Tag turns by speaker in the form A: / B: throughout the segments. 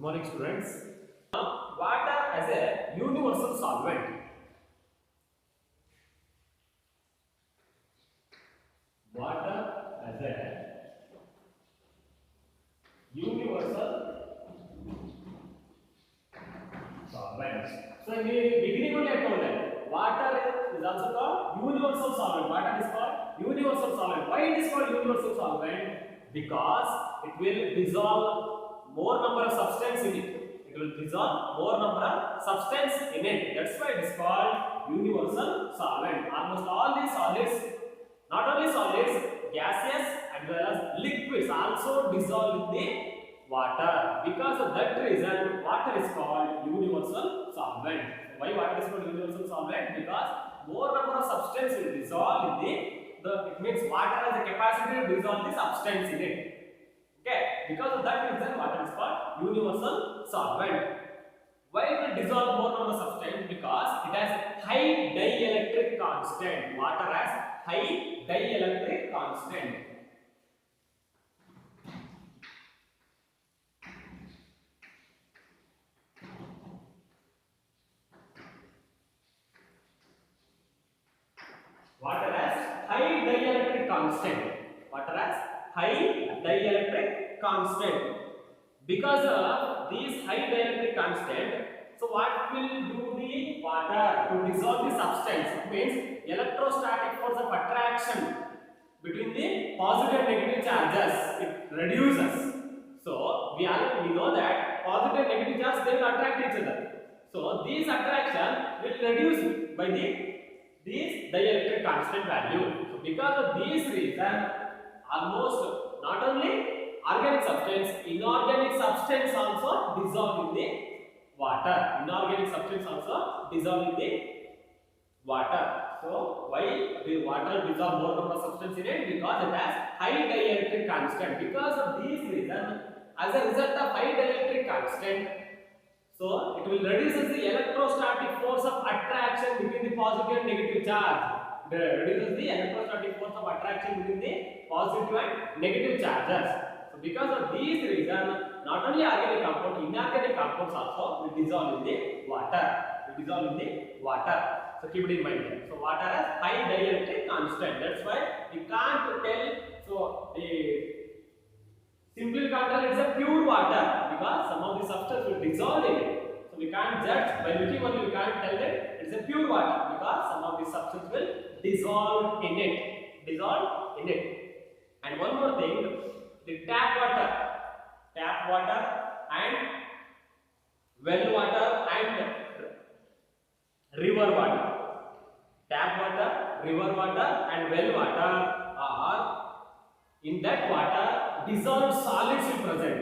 A: Good morning, students. Water as a universal solvent. Water as a universal solvent. So in the beginning only I told that water is also called universal solvent. Water is called universal solvent. Why it is called universal solvent? Because it will dissolve more number of substance in it. It will dissolve more number of substance in it. That's why it is called universal solvent. Almost all these solids, not only solids, gaseous as well as liquids also dissolve in the water. Because of that reason, water is called universal solvent. Why water is called universal solvent? Because more number of substance will dissolve in it means water has a capacity to dissolve the substance in it. Okay, because of that reason, water is called universal solvent. Why it will dissolve more number of substance? Because it has high dielectric constant. Water has high dielectric constant. Water has high dielectric constant. Water has high dielectric constant. Because of these high dielectric constant, so what will do the water to dissolve the substance? It means electrostatic force of attraction between the positive and negative charges. It reduces. So we know that positive and negative charge they will attract each other. So these attraction will reduce by this dielectric constant value. So because of this reason, almost not only organic substance, inorganic substance also dissolve in the water. Inorganic substance also dissolve in the water. So why the water dissolve more number of substance in it? Because it has high dielectric constant. Because of this reason, as a result of high dielectric constant, so it will reduce the electrostatic force of attraction between the positive and negative charge. It reduces the electrostatic force of attraction between the positive and negative charges. So because of these reasons, not only organic compounds, inorganic compounds also will dissolve in the water. Will dissolve in the water. So keep it in mind. So water has high dielectric constant. That's why we can't tell. So simply we can't tell it's a pure water because some of the substance will dissolve in it. So we can't judge by looking only. We can't tell that it's a pure water because some of the substance will dissolve in it. Dissolve in it. And one more thing, the tap water and well water and river water. Tap water, river water and well water are in that water dissolved solids will present.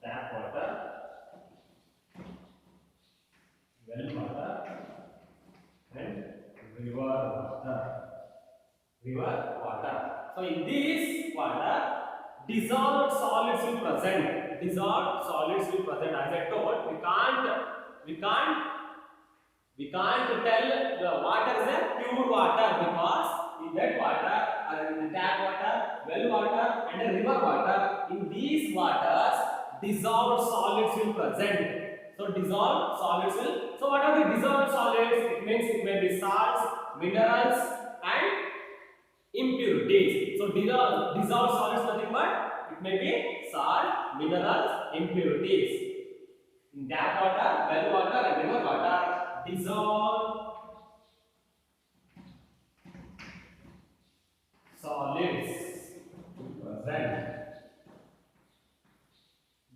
A: Tap water, well water and river water. River water. So in this water, dissolved solids will present. Dissolved solids will present. As I told, we can't tell the water is a pure water because in that water, in the tap water, well water and river water, in these waters, dissolved solids will present. So dissolved solids will. So what are the dissolved solids? It means it may be salts, minerals and impurities. So dissolved solids nothing but it may be salt, minerals, impurities. In tap water, well water and river water, dissolved solids will present.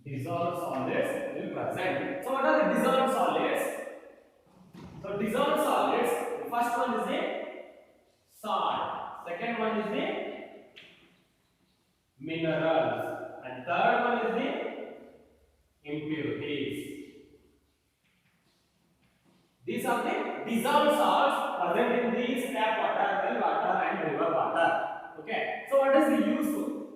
A: Dissolved solids will present. So what are the dissolved solids? So dissolved solids, the first one is the salt, second one is the minerals and third one is the impurities. These are the dissolved salts present in these tap water, well water and river water. Okay. So what is the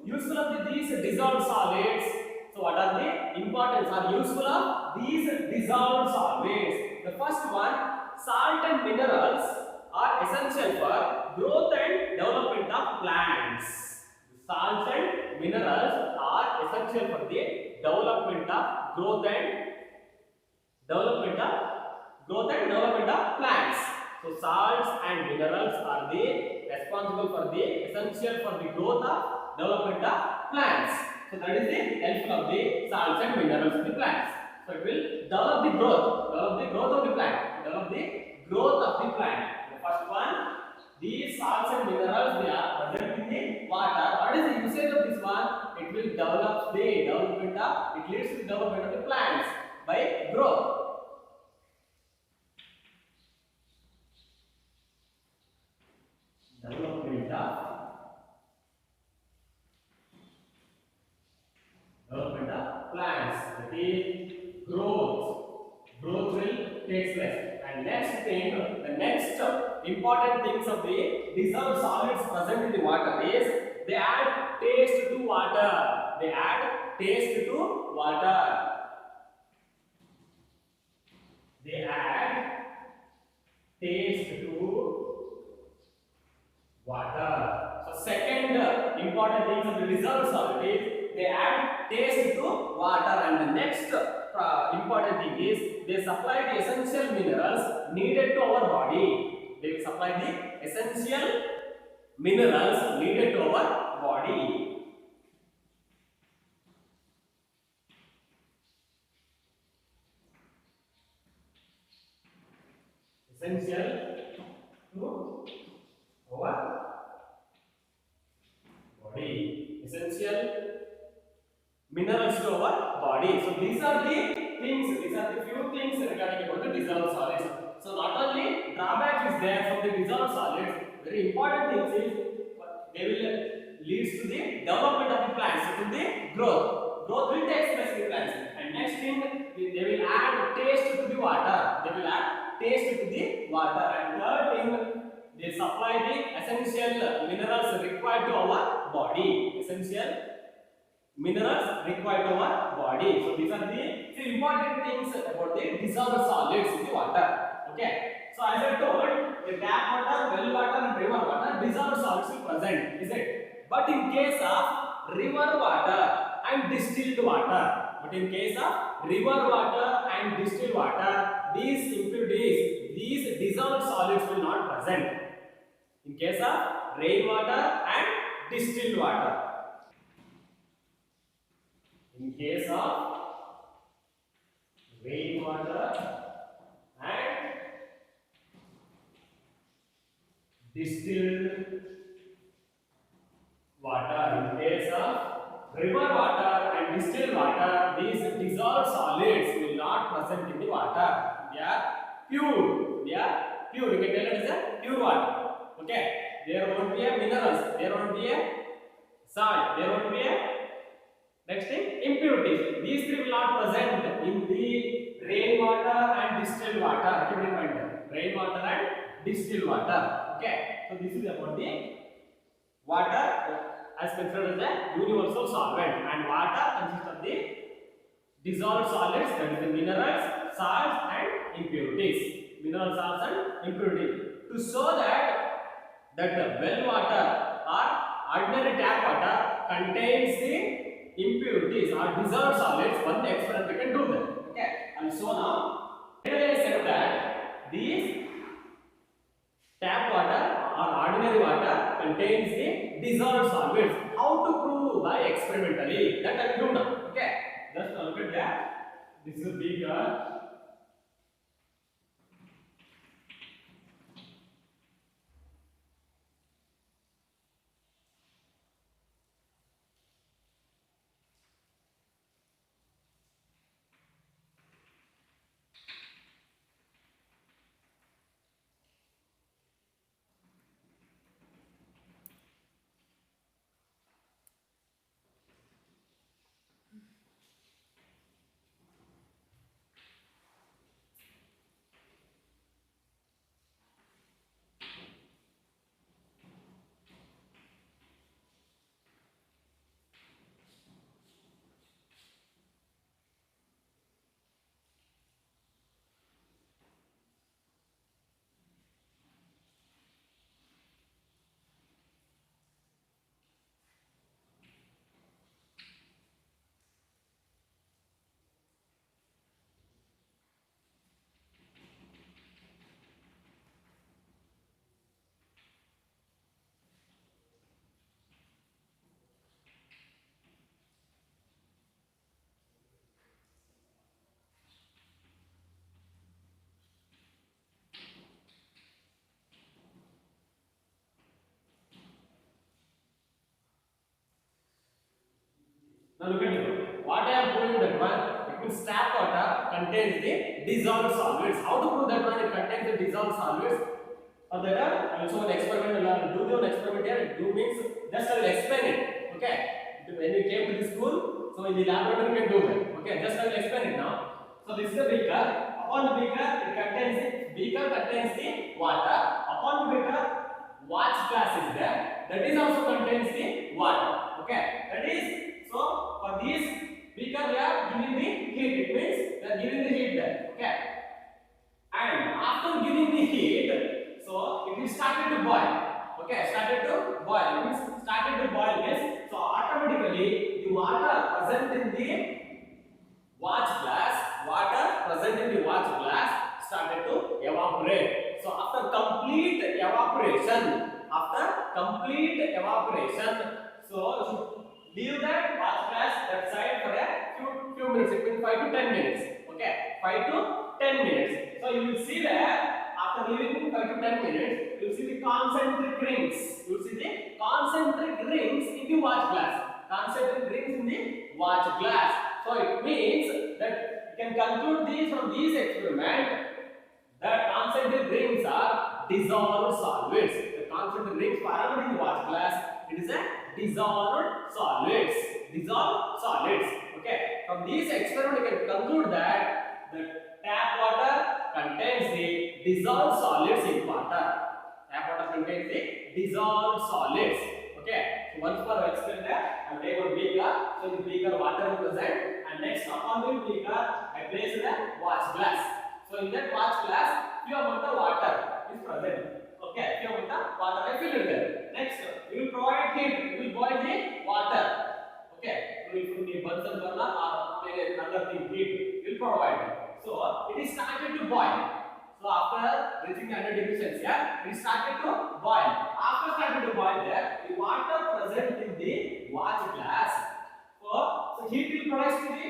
A: useful of these dissolved solids? So what are the importance or useful of these dissolved solids? The first one, salt and minerals are essential for growth and development of plants. Salt minerals are essential for the development of growth and development of plants. So salts and minerals are the responsible for the essential for the growth of development of plants. So that is the helpful of the salts and minerals in the plants. So it will develop the growth of the plant, develop the growth of the plant. The first one, these salts and minerals they are present in the water. What is the usage of this one? It will develop the development of, it leads to the development of the plants by growth. Development of plants, that is growth will take place. And next thing, the next important things of the dissolved solids present in the water is they add taste to water. They add taste to water. They add taste to water. So second important things of the dissolved solid is they add taste to water. And the next important thing is they supply the essential minerals needed to our body. They supply the essential minerals needed to our body. Essential to our body. Essential minerals to our body. So these are the things, these are the few things regarding about the dissolved solids. So not only drawback is there from the dissolved solids, very important things is they will leads to the development of the plants, to the growth. Growth will take place in the plants. And next thing, they will add taste to the water. They will add taste to the water. And third thing, they supply the essential minerals required to our body. Essential minerals required to our body. So these are the few important things about the dissolved solids in the water. Okay. So as I told, the tap water, well water and river water, dissolved solids will present, is it? But in case of river water and distilled water, these impurities, these dissolved solids will not present. In case of rainwater and distilled water. In case of rainwater and distilled water, in case of river water and distilled water, these dissolved solids will not present in the water. They are pure. They are pure. You can tell it as a pure water. Okay. There won't be a minerals. There won't be a salt. There won't be a next thing, impurities. These three will not present in the rainwater and distilled water. Keep in mind that. Rainwater and distilled water. Okay. So this is about the water as considered as a universal solvent. And water consists of the dissolved solids, that is the minerals, salts and impurities. Mineral salts and impurities. To show that well water or ordinary tap water contains the impurities or dissolved solids, one experiment we can do that. Okay. And so now, I said that these tap water or ordinary water contains the dissolved solids. How to prove? By experimentally. That I will do now. Okay. Just look at that. This is a beaker. Now look at it. What I am proving that one, it means tap water contains the dissolved solids. How to prove that one? It contains the dissolved solids. For that, I will show an experiment. I will do one experiment here. Do means just I will explain it. Okay. When you came to the school, so in the laboratory you can do that. Okay. Just I will explain it now. So this is the beaker. Upon the beaker, beaker contains the water. Upon the beaker, watch glass is there. That is also contains the water. Okay. That is so for this beaker we are giving the heat. It means we are giving the heat there. Okay. And after giving the heat, so it is started to boil. Okay, started to boil. It means started to boil means so automatically the water present in the watch glass started to evaporate. So after complete evaporation, so you should leave that watch glass that side for a few minutes. It means 5 to 10 minutes. Okay, 5 to 10 minutes. So you will see that after leaving 5 to 10 minutes, you will see the concentric rings. You will see the concentric rings in the watch glass. Concentric rings in the watch glass. So it means that you can conclude these from these experiment that concentric rings are dissolved solids. The concentric rings found in the watch glass, it is a dissolved solids. Dissolved solids. Okay. From these experiment, you can conclude that the tap water contains the dissolved solids in water. Tap water contains the dissolved solids. Okay. So once more I explain that. I take one beaker. So in the beaker water is present, and next upon the beaker I place the watch glass. So in that watch glass, few amount of water is present. Okay, few amount of water I fill it there. Next, we will provide heat. We will boil the water. Okay, we will put the Bunsen burner or another thing heat. We will provide. So it is started to boil. So after reaching 100 degrees Celsius, it started to boil. After started to boil there, the water present in the watch glass. So heat will produce to the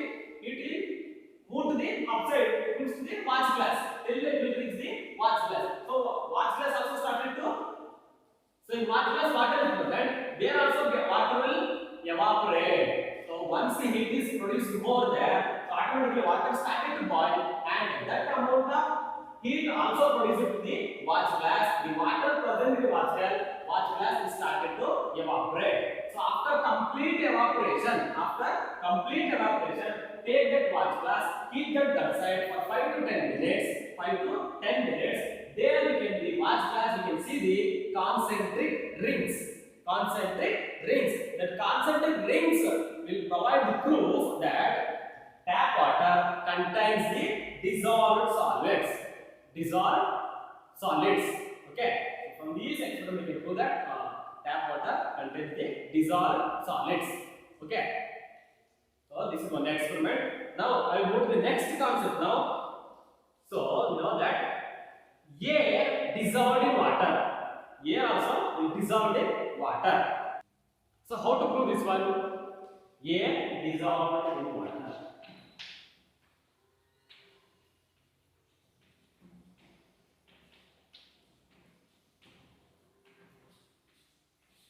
A: move to the upside, it moves to the watch glass till it will reach the watch glass. So watch glass also started to. So in watch glass water is present. There also water will evaporate. So once the heat is produced more there, so automatically water started to boil, and that amount of heat also produced to the watch glass. The water present in the watch glass is started to evaporate. So after complete evaporation, take that watch glass, keep that side for 5 to 10 minutes. 5 to 10 minutes. There you can the watch glass. You can see the concentric rings. That concentric rings will provide the proof that tap water contains the dissolved solids. Okay. So from these experiments, you can prove that tap water contains the dissolved solids. Okay. So this is one experiment. Now I will move to the next concept now. So you know that air dissolved in water. Air also is dissolved in water. So how to prove this one? Air dissolved in water.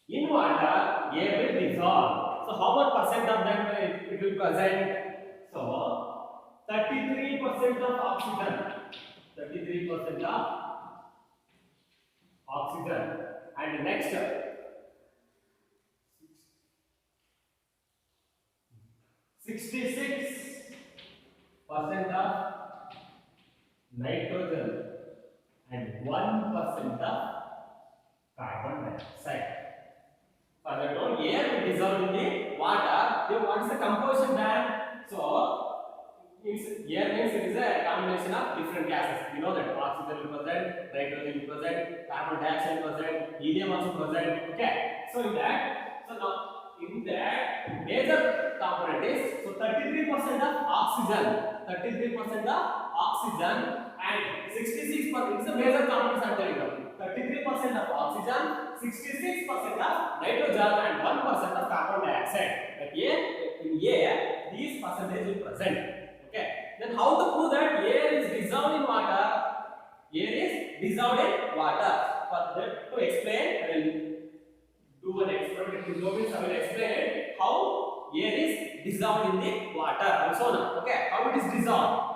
A: In water, air will dissolve. So how much percent of them it will present? So 33% of oxygen. 33% of oxygen. And next 66% of nitrogen and 1% of carbon dioxide. For the whole air will dissolve in the water. Then what is the composition done? So air means it is a combination of different gases. You know that oxygen will present, nitrogen will present, carbon dioxide will present, helium also present. Okay. So in that major component is so 33% of oxygen, 33% of oxygen, and 66% is the major components I'm telling you. 33% of oxygen, 66% of nitrogen, and 1% of carbon dioxide. But in air, these percentages will present. Okay. Then how to prove that air is dissolved in water? Air is dissolved in water. For that to explain, I will do an experiment. I will explain how air is dissolved in the water and so on. Okay, how it is dissolved?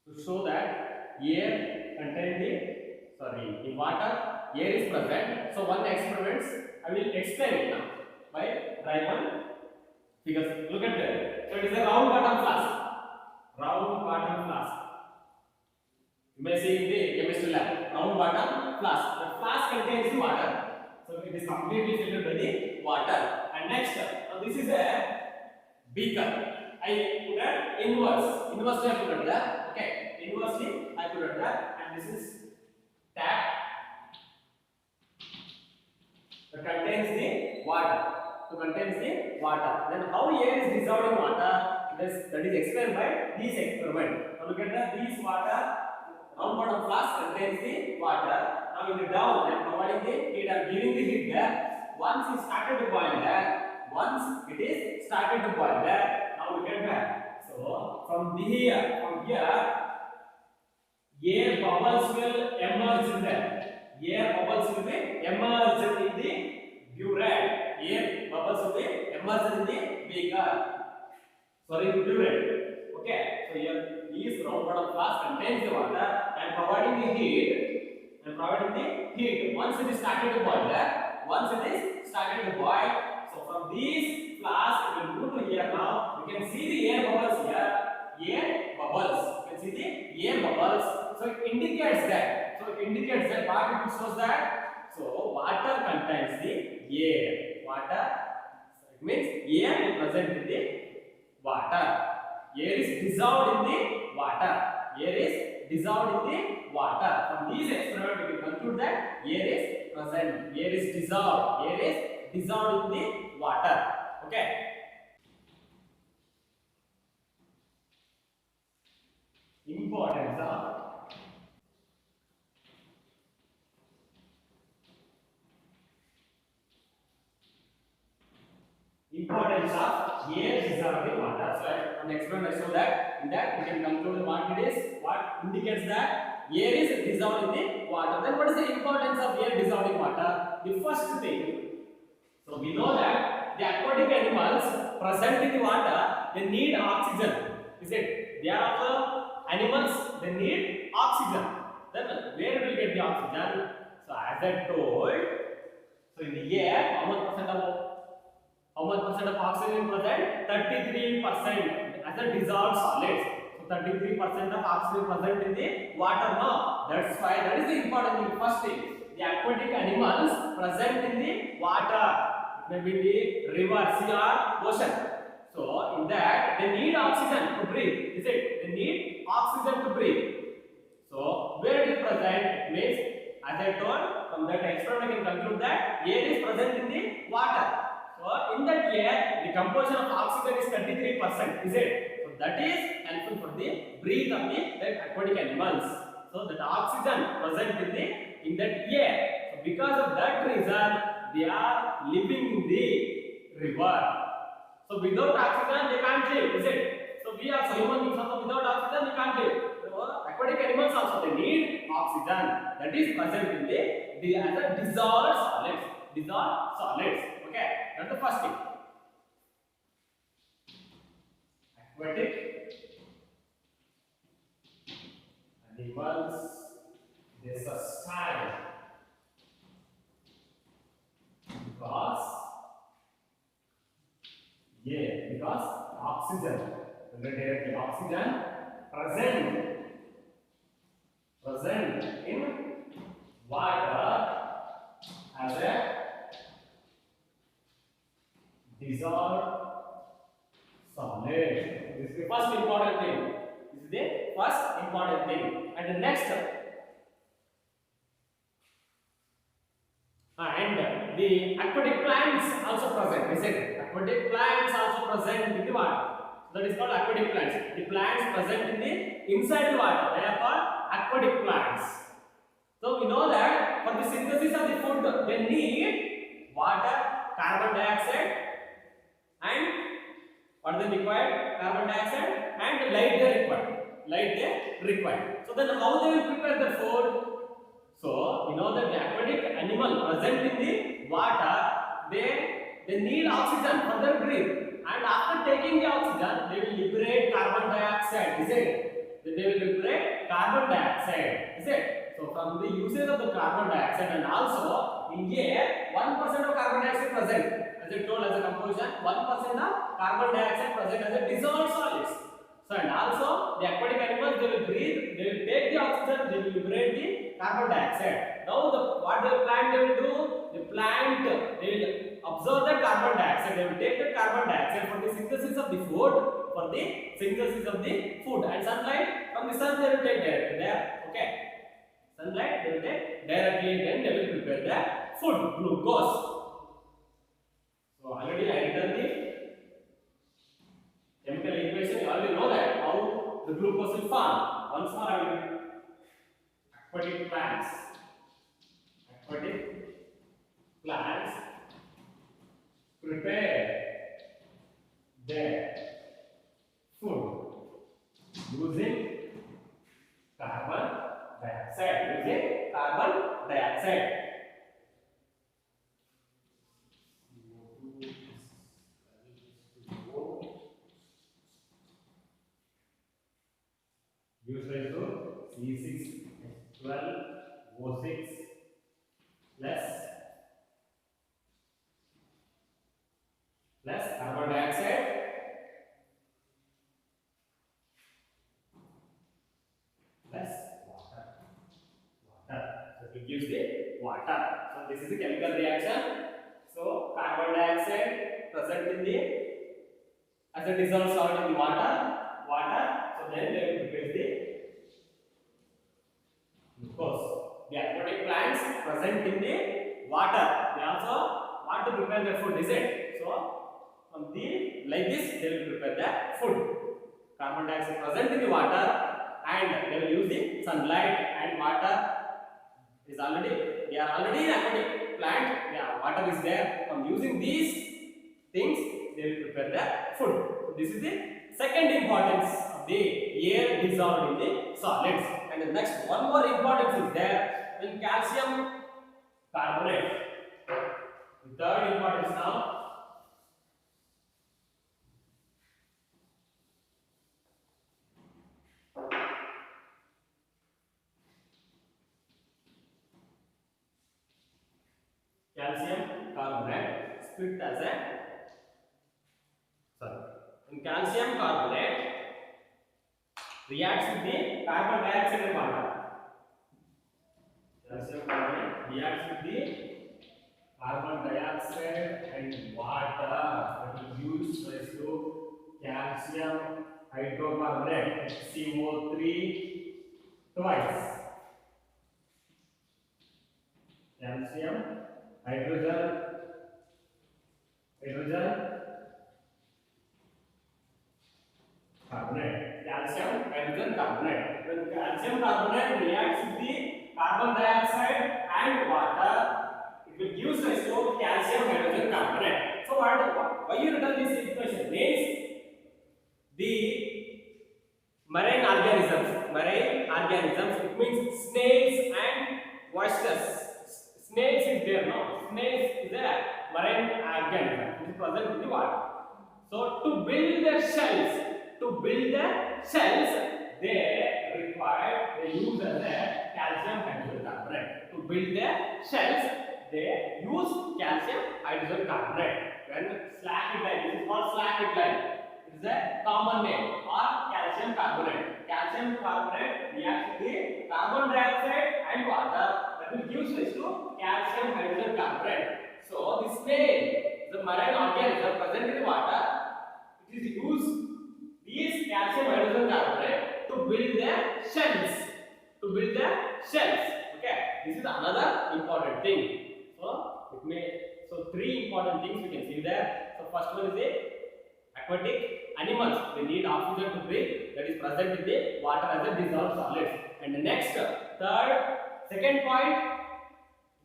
A: To show that air contain the, sorry, in water air is present. So one experiments I will explain it now by drawing one figures. Look at that. So it is a round bottom flask. Round bottom flask. You may see in the chemistry lab. Round bottom flask. The flask contains the water. So it is completely filled by the water. And next, this is a beaker. I put an inversely I put it there. Okay, inversely I put it there, and this is tap that contains the water. So contains the water. Then how air is dissolved in water? That is explained by this experiment. Now look at that. This water, round bottom flask contains the water. Now in the down, I am providing the heat. I am giving the heat there. Once it started to boil there, once it is started to boil there. Now look at that. So from here, air bubbles will emerge in there. Air bubbles will be emerged in the burette. Air bubbles will be emerged in the beaker. Sorry, burette. Okay. So here this round bottom flask contains the water and providing the heat. Once it is started to boil there. Once it is started to boil. So from this flask, it will move to here now. You can see the air bubbles here. Air bubbles. You can see the air bubbles. So it indicates that. What it shows that. So water contains the air. Water. So it means air is present in the water. Air is dissolved in the water. Air is dissolved in the water. From these experiments, we can conclude that air is present. Air is dissolved. Air is dissolved in the water. Okay. Importance of air dissolved dissolved in water. So on the experiment I show that in that we can conclude what it is, what indicates that air is dissolved in the water. Then what is the importance of air dissolved in water? The first thing, so we know that the aquatic animals present in the water, they need oxygen. Is it? They are also animals, they need oxygen. Then where will get the oxygen? So as I told, so in the air, how much percent of oxygen present? 33% as a dissolved solids. So 33% of oxygen present in the water now. That's why that is the important thing. First thing, the aquatic animals present in the water. Maybe the river, sea or ocean. So in that they need oxygen to breathe. Is it? They need oxygen to breathe. So where it is present means, as I told, from that experiment I can conclude that air is present in the water. So in that air, the composition of oxygen is 33%. Is it? So that is helpful for the breath of the aquatic animals. So that oxygen present in that air. So because of that reason, they are living in the river. So without oxygen they can't live, is it? So we are human beings also, without oxygen we can't live. So aquatic animals also they need oxygen that is present in the as a dissolved solids. Dissolved solids. Okay, that's the first thing. Aquatic animals they sustain because oxygen, directly oxygen present in water as a dissolved solid. This is the first important thing. This is the first important thing. And the next, and the aquatic plants also present. Is it? Aquatic plants also present in the water. That is called aquatic plants. The plants present in the inside the water. They are called aquatic plants. So we know that for the synthesis of the food, they need water, carbon dioxide, and what they require? Carbon dioxide and light they require. Light they require. So then how they will prepare the food? So we know that the aquatic animal present in the water, they need oxygen for their breath, and after taking the oxygen, they will liberate carbon dioxide. Is it? They will liberate carbon dioxide. Is it? So from the usage of the carbon dioxide, and also in air, 1% of carbon dioxide present. As I told, as a composition, 1% of carbon dioxide present as a dissolved solids. So and also the aquatic animals they will breathe, they will take the oxygen, they will liberate the carbon dioxide. Now what the plant they will do? The plant they will absorb the carbon dioxide, they will take the carbon dioxide for the synthesis of the food, and sunlight from the sun they will take directly there. Okay, sunlight they will take directly, then they will prepare the food, glucose. So already I written the chemical equation. You already know that how the glucose will form. Once more I will. Aquatic plants prepare their food using carbon dioxide. Usually to C6H12O6 plus carbon dioxide plus water. So it gives the water. So this is the chemical reaction. So carbon dioxide present in the as a dissolved solid in the water. So then they will prepare the glucose. The aquatic plants present in the water. They also want to prepare their food, is it? So from the like this they will prepare the food. Carbon dioxide present in the water, and they will use the sunlight, and water is already, they are already in aquatic plant. Yeah, water is there. From using these things they will prepare the food. this is the second importance of the air dissolved in the solids. And the next one more importance is there in calcium carbonate. The third importance now. Calcium carbonate split as a in calcium carbonate reacts with the carbon dioxide and water. Calcium carbonate reacts with the carbon dioxide and water that will give rise to calcium hydrocarbonate CO3 twice. Calcium hydrogen carbonate, calcium hydrogen carbonate. When calcium carbonate reacts with the carbon dioxide and water, it will give rise to calcium hydrogen carbonate. So why you written this equation means the marine organisms, it means snails and oysters. Snails is there, no? Snails is a marine organism which is present in the water. So to build their shells, they use as a calcium hydrogen carbonate. To build their shells, they use calcium hydrogen carbonate. When slacked line, this is called slacked line. It is a common name, or calcium carbonate. Calcium carbonate reacts with the carbon dioxide and water that will give rise to calcium hydrogen carbonate. So the snail, the marine organism present in the water, it is used these calcium hydrogen carbonate to build their shells. Okay, this is another important thing. So three important things we can see there. So first one is the aquatic animals. They need oxygen to breathe, that is present in the water as a dissolved solid. And the next, second point,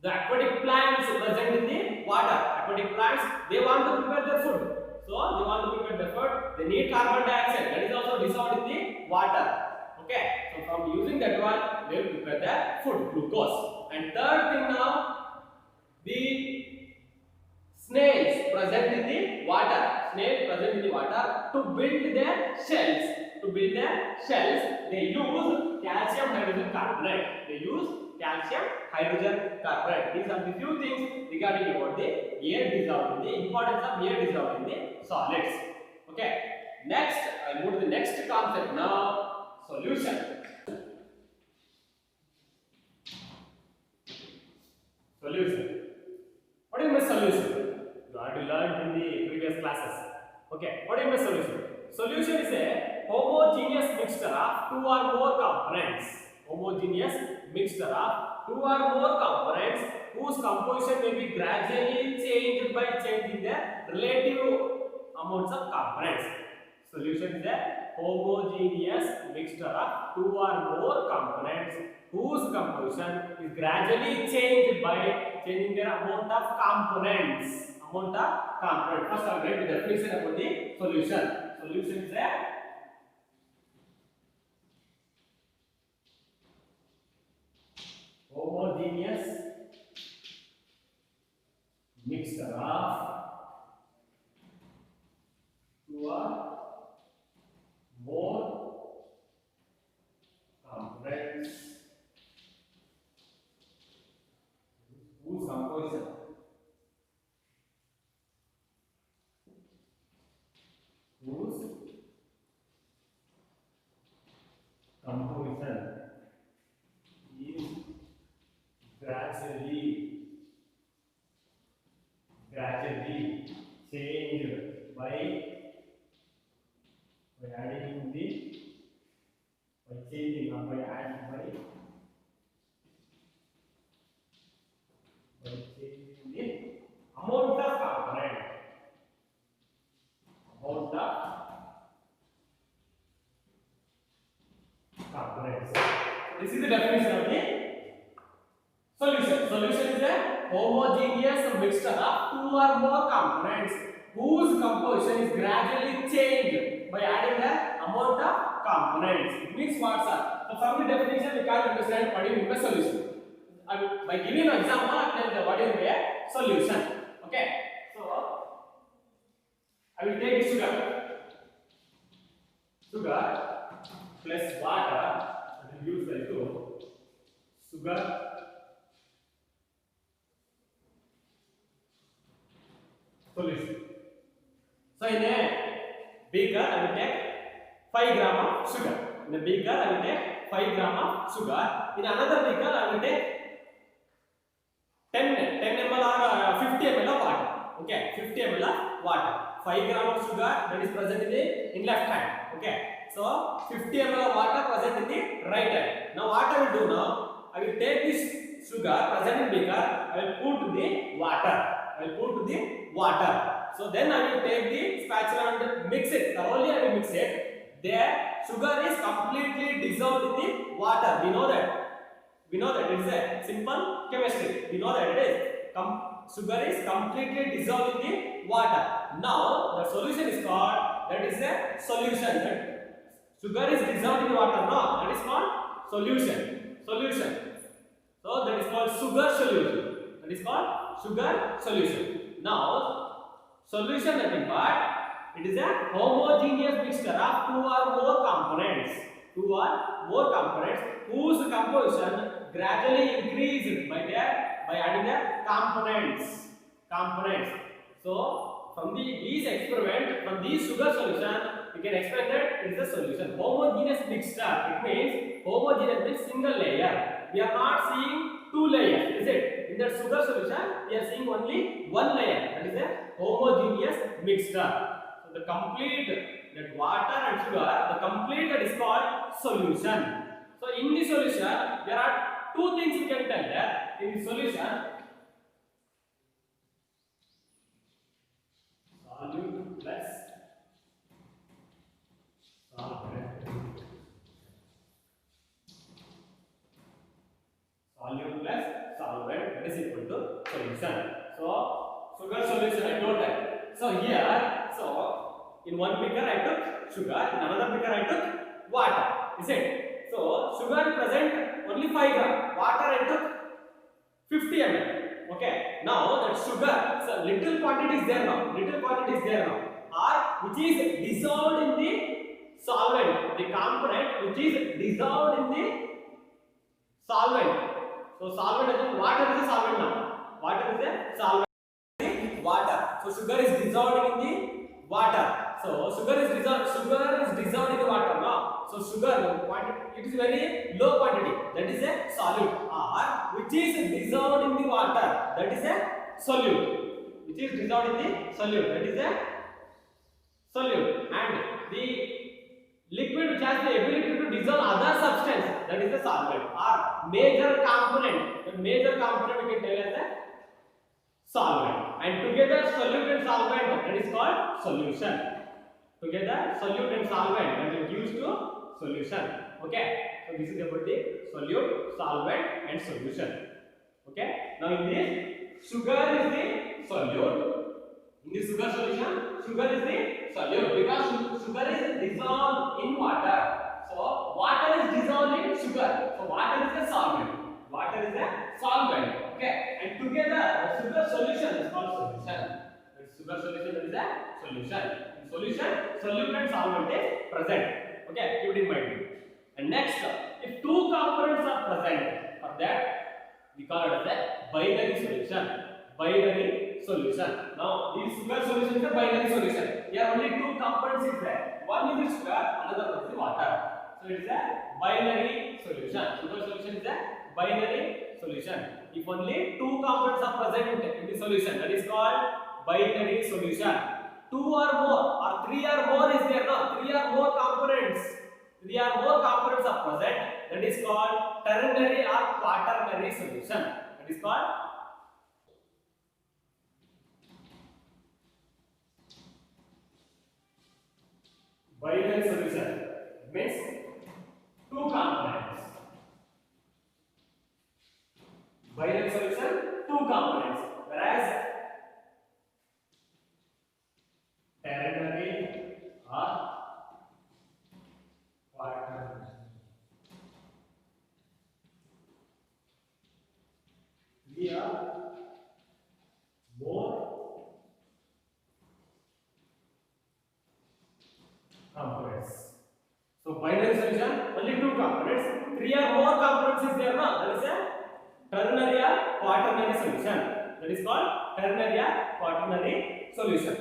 A: the aquatic plants present in the water. Aquatic plants, they want to prepare their food. They need carbon dioxide, that is also dissolved in the water. Okay, so from using that one, they will prepare their food, glucose. And third thing now, the snails present in the water. To build their shells. They use calcium hydrogen carbonate. These are the few things regarding about the air dissolved in the importance of air dissolved in the solids. Okay. Next, I move to the next concept now. Solution. What do you mean solution? You already learned in the previous classes. Okay. What do you mean solution? Solution is a homogeneous mixture of two or more components. Whose composition may be gradually changed by changing the relative amounts of components. Solution is a homogeneous mixture of two or more components whose composition is gradually changed by changing their amount of components. First, I will write the definition about the solution. Solution is a homogeneous mixture of two or more components whose composition is gradually changed by adding by changing or by adding by changing the amount of components. This is the definition of the solution. Solution is a homogeneous mixture of two or more components whose composition is gradually changed by adding the amount of components. It means what, sir? So from the definition we can understand what is a solution. By giving an example, I can tell what is a solution. Okay. So I will take sugar. Sugar plus water, I will use like to sugar solution. So in a beaker, I will take 5 gram of sugar. In a beaker, I will take 5 gram of sugar. In another beaker, I will take 10 ml or 50 ml of water. Okay, 50 ml of water. 5 gram of sugar that is present in left hand. Okay, so 50 ml of water present in the right hand. Now what I will do now? I will take this sugar present in beaker. I will put to the water. I will put to the water. So then I will take the spatula and mix it. Thoroughly I will mix it. There sugar is completely dissolved in the water. We know that. We know that it is a simple chemistry. We know that it is. Sugar is completely dissolved in the water. Now the solution is called, that is a solution. That sugar is dissolved in water. No, that is called solution. Solution. So that is called sugar solution. That is called sugar solution. Now solution, nothing but it is a homogeneous mixture of 2 or more components. 2 or more components whose composition gradually increased by adding the components. So from these experiment, from these sugar solution, we can expect that it is a solution. Homogeneous mixture. It means homogeneous means single layer. We are not seeing 2 layers, is it? In that sugar solution, we are seeing only 1 layer. That is a homogeneous mixture. So the complete, that water and sugar, the complete, that is called solution. So in the solution, there are 2 things we can tell that in the solution. Solute plus solvent. Solute plus solvent, that is equal to solution. So sugar solution I told that. So here, so in one beaker I took sugar, in another beaker I took water. Is it? So sugar present only 5 gram, water I took 50 ml. Okay. Now that sugar, so little quantity is there now. Little quantity is there now. Or which is dissolved in the solvent. The component which is dissolved in the solvent. So solvent is water is a solvent now. Water is a solvent. Water. So sugar is dissolved in the water. So sugar is dissolved in the water now. So sugar quantity, it is very low quantity. That is a solute. Or which is dissolved in the water. That is a solute. Which is dissolved in the solute. That is a solute. And the liquid which has the ability to dissolve other substance, that is a solvent. Or major component. The major component we can tell as a solvent. And together solute and solvent, that is called solution. Together solute and solvent, that will gives to solution. Okay. So this is about the solute, solvent and solution. Okay. Now in this, sugar is the solute. In the sugar solution, sugar is the solute because sugar is dissolved in water. So water is dissolved in sugar. So water is a solvent. Water is a solvent. Okay. And together the sugar solution is called solution. The sugar solution is a solution. In solution, solute and solvent is present. Okay. Keep it in mind. And next, if 2 components are present, for that we call it as a binary solution. Binary solution. Now this sugar solution is a binary solution. Here only 2 components is there. One is the sugar, another one is the water. So it is a binary solution. Sugar solution is a binary solution. If only 2 components are present in the solution, that is called binary solution. 2 or more or 3 or more is there now. 3 or more components. 3 or more components are present. That is called ternary or quaternary solution. That is called binary solution. Means 2 components. Binary solution, 2 components. Whereas solution? Only two components. Three or more components is there, no? That is a ternary or quaternary solution. That is called ternary or quaternary solution.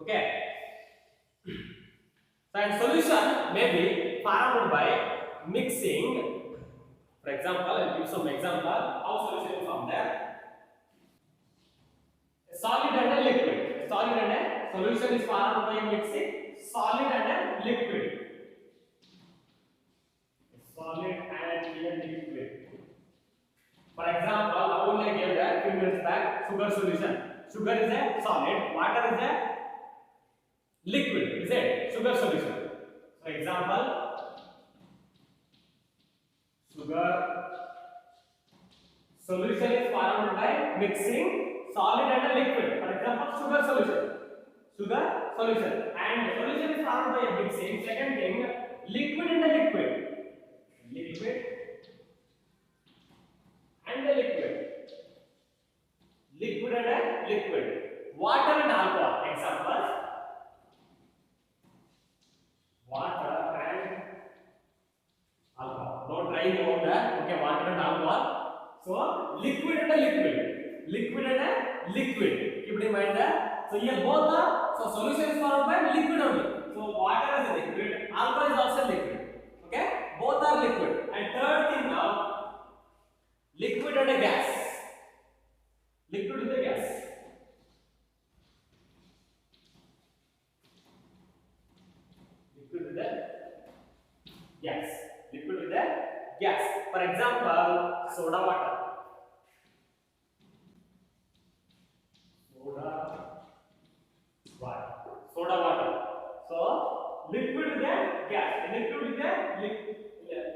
A: Okay. So, and solution may be formed by mixing. For example, I'll give some example how solution is formed there. A solid and a liquid. A solid and a solution is formed by mixing solid and a liquid. A solid and a liquid. For example, I only gave that few minutes back sugar solution. Sugar is a solid, water is a liquid, is it? Sugar solution. So example, sugar solution is formed by mixing solid and a liquid. For example, sugar solution. Sugar solution. And solution is formed by mixing. Second thing, liquid and a liquid. Liquid and a liquid. Liquid and a liquid. Water and alcohol. Example, water and alcohol. Don't try to know that. Okay, water and alcohol. So liquid and a liquid. Liquid and a liquid. Keep in mind that. So here both are. So solution is formed by liquid only. So water is a liquid. Alcohol is also liquid. Okay, both are liquid. And third thing now, liquid and a gas. Liquid with a gas. Liquid with a gas. Liquid with a gas. For example, soda water. Soda water. Soda water. So liquid with a gas. Liquid with a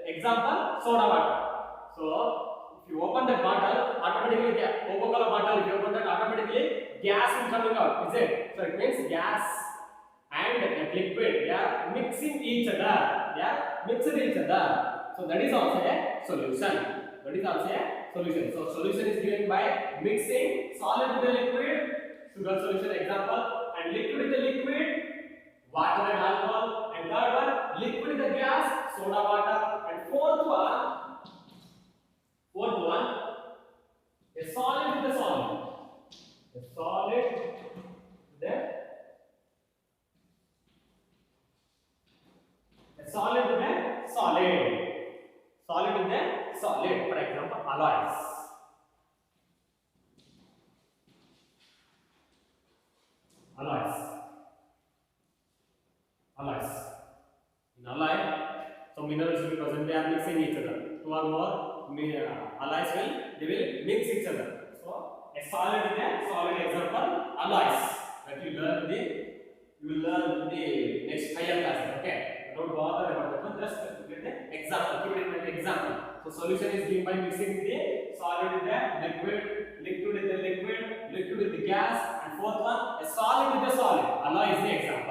A: example, soda water. So if you open that bottle, automatically Coca-Cola bottle, if you open that, automatically gas will coming out. Is it? So it means gas and that liquid, they are mixing each other. They are mixing each other. So that is also a solution. That is also a solution. So solution is given by mixing solid with the liquid, sugar solution example, and liquid with the liquid, water and alcohol, and third one, liquid with the gas, soda water, and fourth one, a solid with the solid. A solid with the solid with the solid. Solid with the solid. For example, alloys. Alloys. Alloys. In alloy, some minerals will be present. They are mixing each other. Two or more alloys will mix each other. So a solid with a solid example, alloys. That you will learn in the next higher classes. Okay. Don't bother about that one. Just get the example. Keep it in an example. So solution is given by mixing the solid with the liquid, liquid with the liquid, liquid with the gas, and fourth one, a solid with the solid. Alloy is the example.